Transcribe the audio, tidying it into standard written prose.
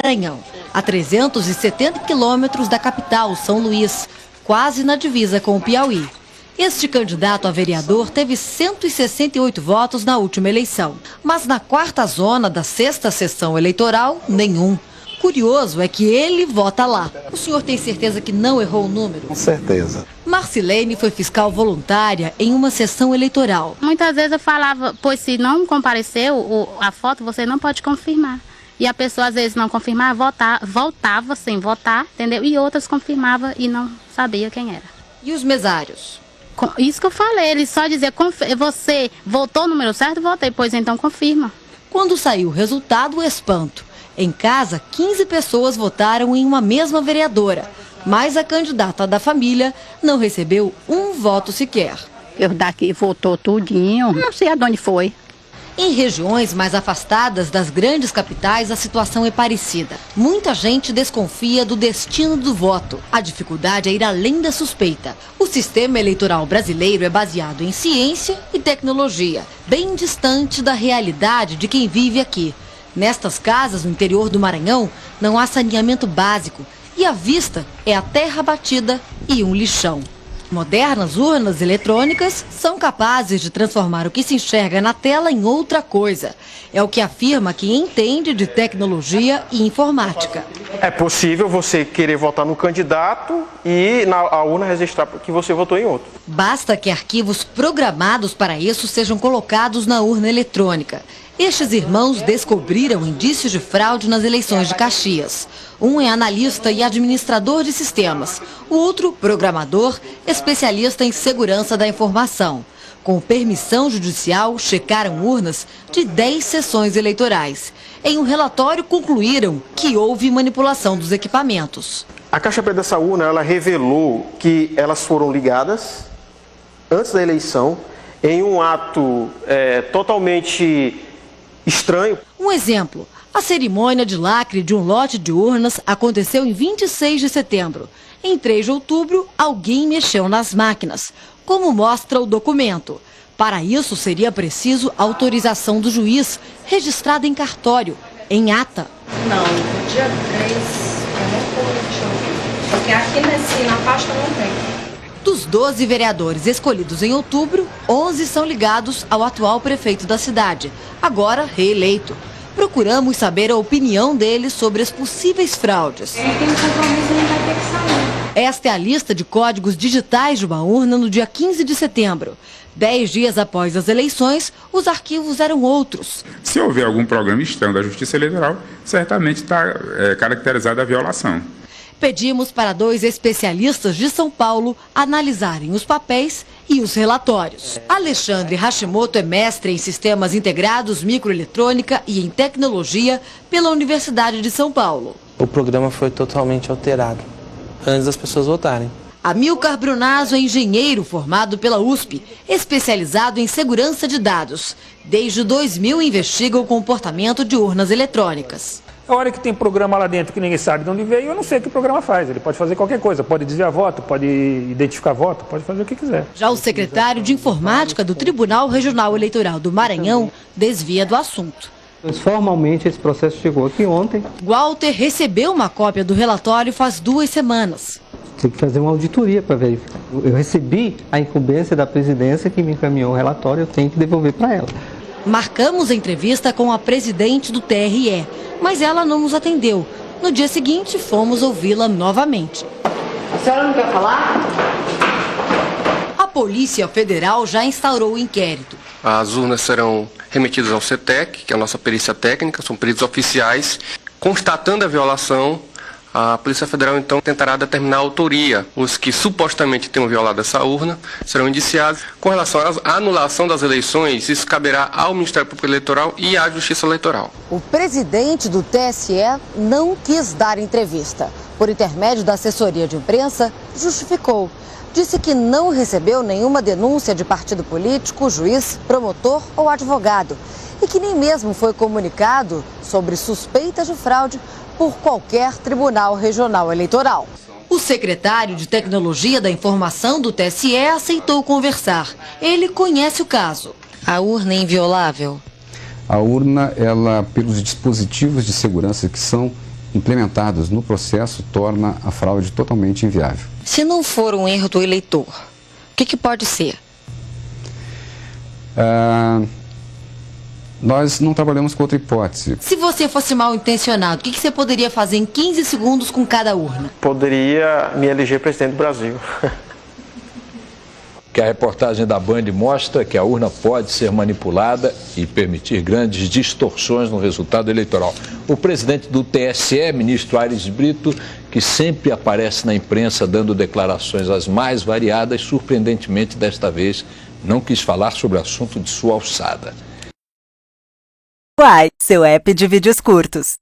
Maranhão, a 370 quilômetros da capital, São Luís, quase na divisa com o Piauí. Este candidato a vereador teve 168 votos na última eleição, mas na quarta zona da sexta sessão eleitoral, nenhum. Curioso é que ele vota lá. O senhor tem certeza que não errou o número? Com certeza. Marcilene foi fiscal voluntária em uma sessão eleitoral. Muitas vezes eu falava, pois se não compareceu a foto, você não pode confirmar. E a pessoa às vezes não confirmava, voltava sem votar, entendeu? E outras confirmava e não sabia quem era. E os mesários? Isso que eu falei, ele só dizia, você votou o número certo? Votei, pois então confirma. Quando saiu o resultado, o espanto. Em casa, 15 pessoas votaram em uma mesma vereadora, mas a candidata da família não recebeu um voto sequer. Eu daqui votou tudinho, não sei aonde foi. Em regiões mais afastadas das grandes capitais, a situação é parecida. Muita gente desconfia do destino do voto. A dificuldade é ir além da suspeita. O sistema eleitoral brasileiro é baseado em ciência e tecnologia, bem distante da realidade de quem vive aqui. Nestas casas, no interior do Maranhão, não há saneamento básico e a vista é a terra batida e um lixão. Modernas urnas eletrônicas são capazes de transformar o que se enxerga na tela em outra coisa. É o que afirma quem entende de tecnologia e informática. É possível você querer votar no candidato e a urna registrar que você votou em outro. Basta que arquivos programados para isso sejam colocados na urna eletrônica. Estes irmãos descobriram indícios de fraude nas eleições de Caxias. Um é analista e administrador de sistemas. O outro, programador, especialista em segurança da informação. Com permissão judicial, checaram urnas de 10 sessões eleitorais. Em um relatório, concluíram que houve manipulação dos equipamentos. A caixa preta dessa urna, ela revelou que elas foram ligadas antes da eleição em um ato totalmente estranho. Um exemplo, a cerimônia de lacre de um lote de urnas aconteceu em 26 de setembro. Em 3 de outubro, alguém mexeu nas máquinas, como mostra o documento. Para isso, seria preciso autorização do juiz, registrada em cartório, em ata. Não, no dia 3, eu não tô, deixa eu ver. Porque aqui na pasta não tem. Dos 12 vereadores escolhidos em outubro, 11 são ligados ao atual prefeito da cidade, agora reeleito. Procuramos saber a opinião deles sobre as possíveis fraudes. Quem tem compromisso não vai ter que sair. Esta é a lista de códigos digitais de uma urna no dia 15 de setembro. 10 dias após as eleições, os arquivos eram outros. Se houver algum programa externo da Justiça Eleitoral, certamente está caracterizada a violação. Pedimos para 2 especialistas de São Paulo analisarem os papéis e os relatórios. Alexandre Hashimoto é mestre em Sistemas Integrados, Microeletrônica e em Tecnologia pela Universidade de São Paulo. O programa foi totalmente alterado antes das pessoas votarem. Amilcar Brunazzo é engenheiro formado pela USP, especializado em segurança de dados. Desde 2000 investiga o comportamento de urnas eletrônicas. A hora que tem programa lá dentro que ninguém sabe de onde veio, eu não sei o que o programa faz. Ele pode fazer qualquer coisa, pode desviar voto, pode identificar voto, pode fazer o que quiser. Já o secretário de Informática do Tribunal Regional Eleitoral do Maranhão desvia do assunto. Formalmente esse processo chegou aqui ontem. Walter recebeu uma cópia do relatório faz 2 semanas. Tem que fazer uma auditoria para verificar. Eu recebi a incumbência da presidência que me encaminhou o relatório, eu tenho que devolver para ela. Marcamos a entrevista com a presidente do TRE, mas ela não nos atendeu. No dia seguinte, fomos ouvi-la novamente. A senhora não quer falar? A Polícia Federal já instaurou o inquérito. As urnas serão remetidas ao CETEC, que é a nossa perícia técnica, são peritos oficiais. Constatando a violação, a Polícia Federal então tentará determinar a autoria. Os que supostamente tenham violado essa urna serão indiciados. Com relação à anulação das eleições, isso caberá ao Ministério Público Eleitoral e à Justiça Eleitoral. O presidente do TSE não quis dar entrevista. Por intermédio da assessoria de imprensa, justificou. Disse que não recebeu nenhuma denúncia de partido político, juiz, promotor ou advogado. E que nem mesmo foi comunicado sobre suspeitas de fraude por qualquer tribunal regional eleitoral. O secretário de Tecnologia da Informação do TSE aceitou conversar. Ele conhece o caso. A urna é inviolável? A urna, ela, pelos dispositivos de segurança que são implementados no processo torna a fraude totalmente inviável. Se não for um erro do eleitor, o que pode ser? Nós não trabalhamos com outra hipótese. Se você fosse mal intencionado, o que você poderia fazer em 15 segundos com cada urna? Poderia me eleger presidente do Brasil. Que a reportagem da Band mostra que a urna pode ser manipulada e permitir grandes distorções no resultado eleitoral. O presidente do TSE, ministro Aires Brito, que sempre aparece na imprensa dando declarações as mais variadas, surpreendentemente desta vez não quis falar sobre o assunto de sua alçada. Uai, seu app de vídeos curtos.